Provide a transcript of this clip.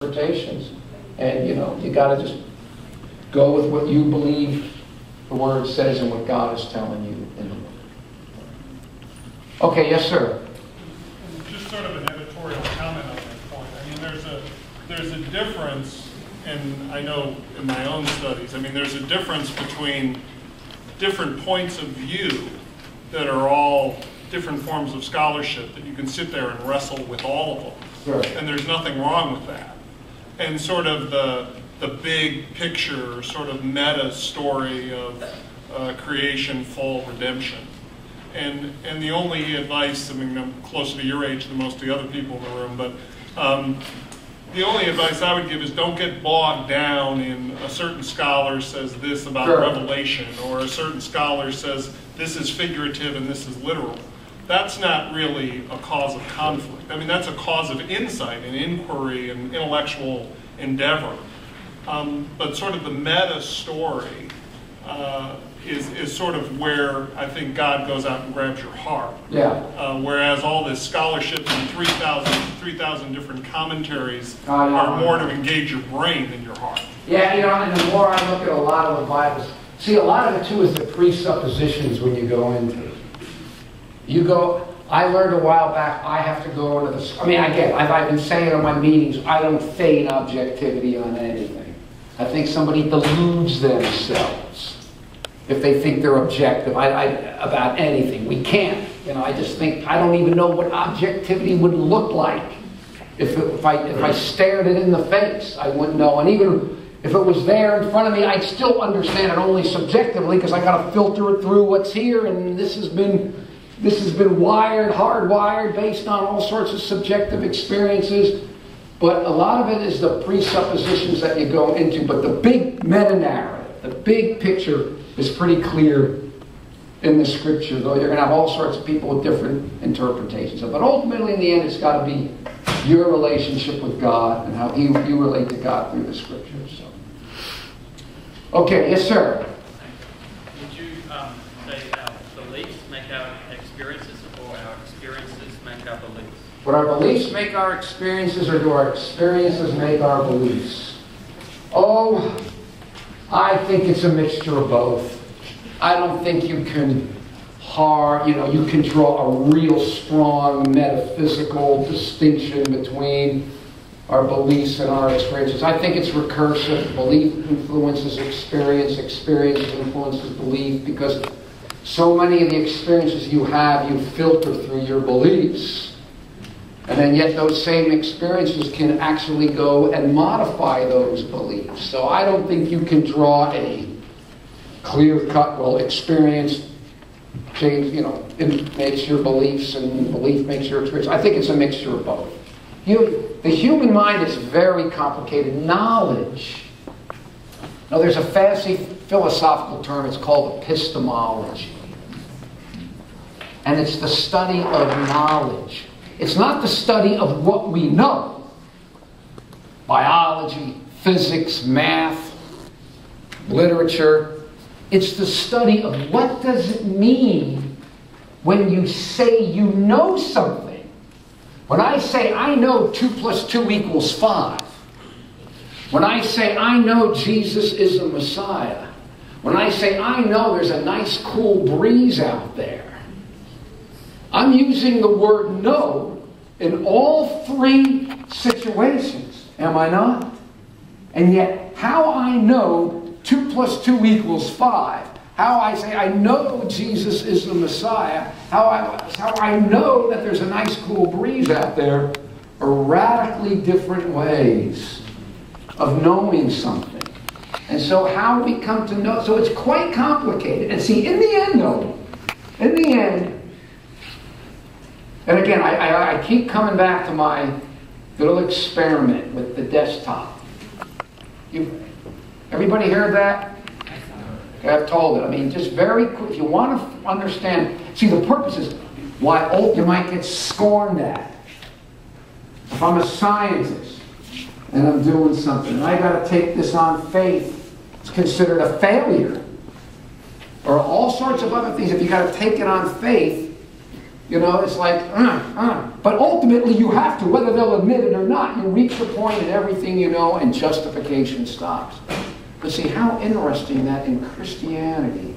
interpretations. And, you got to just go with what you believe the Word says and what God is telling you in the Word. Okay, yes, sir. Just sort of an editorial comment on that point. I mean, there's a difference, and I know in my own studies, there's a difference between different points of view that are all different forms of scholarship, that you can sit there and wrestle with all of them. Sure. And there's nothing wrong with that. And sort of the big picture, sort of meta story of creation, fall, redemption. And the only advice, I'm closer to your age than most of the other people in the room, but the only advice I would give is don't get bogged down in a certain scholar says this about Sure. Revelation, or a certain scholar says this is figurative and this is literal. That's not really a cause of conflict. That's a cause of insight and inquiry and intellectual endeavor. But sort of the meta story is sort of where I think God goes out and grabs your heart. Yeah. Whereas all this scholarship and 3,000 different commentaries are more to engage your brain than your heart. Yeah, and the more I look at a lot of the Bibles, see, a lot of it too is the presuppositions when you go into it. I learned a while back, I have to go into this. I've been saying in my meetings, I don't feign objectivity on anything. I think somebody deludes themselves if they think they're objective about anything. We can't. I just think, I don't even know what objectivity would look like. If I stared it in the face, I wouldn't know. And even if it was there in front of me, I'd still understand it only subjectively, because I got to filter it through what's here, and this has been hardwired based on all sorts of subjective experiences. But a lot of it is the presuppositions that you go into. But the big meta-narrative, the big picture is pretty clear in the Scripture, though you're going to have all sorts of people with different interpretations. But ultimately, in the end, it's got to be your relationship with God and how you relate to God through the Scriptures. So. Okay, yes, sir. Would you say our beliefs make our experiences, or our experiences make our beliefs? Would our beliefs make our experiences, or do our experiences make our beliefs? Oh, I think it's a mixture of both. I don't think you can you can draw a real strong metaphysical distinction between our beliefs and our experiences. I think it's recursive. Belief influences experience, experience influences belief, because so many of the experiences you have, you filter through your beliefs. And then yet those same experiences can actually go and modify those beliefs. So I don't think you can draw a clear-cut, experience change, it makes your beliefs and belief makes your experience. I think it's a mixture of both. The human mind is very complicated. Knowledge. Now there's a fancy philosophical term, it's called epistemology. And it's the study of knowledge. It's not the study of what we know. Biology, physics, math, literature. It's the study of what does it mean when you say you know something. When I say I know 2 + 2 = 5. When I say I know Jesus is the Messiah. When I say I know there's a nice cool breeze out there. I'm using the word know in all 3 situations, am I not? And yet, how I know 2 + 2 = 5, how I say I know Jesus is the Messiah, how I know that there's a nice cool breeze out there, are radically different ways of knowing something. And so how we come to know, so it's quite complicated. And see, in the end, and again, I keep coming back to my little experiment with the desktop. Everybody heard that? Okay, I've told it. Just very quick. If you want to understand, see, the purpose is why you might get scorned at. If I'm a scientist and I'm doing something and I got to take this on faith, it's considered a failure. Or all sorts of other things. If you got to take it on faith, it's like, But ultimately you have to, whether they'll admit it or not. You reach the point in everything you know and justification stops. But see how interesting that in Christianity,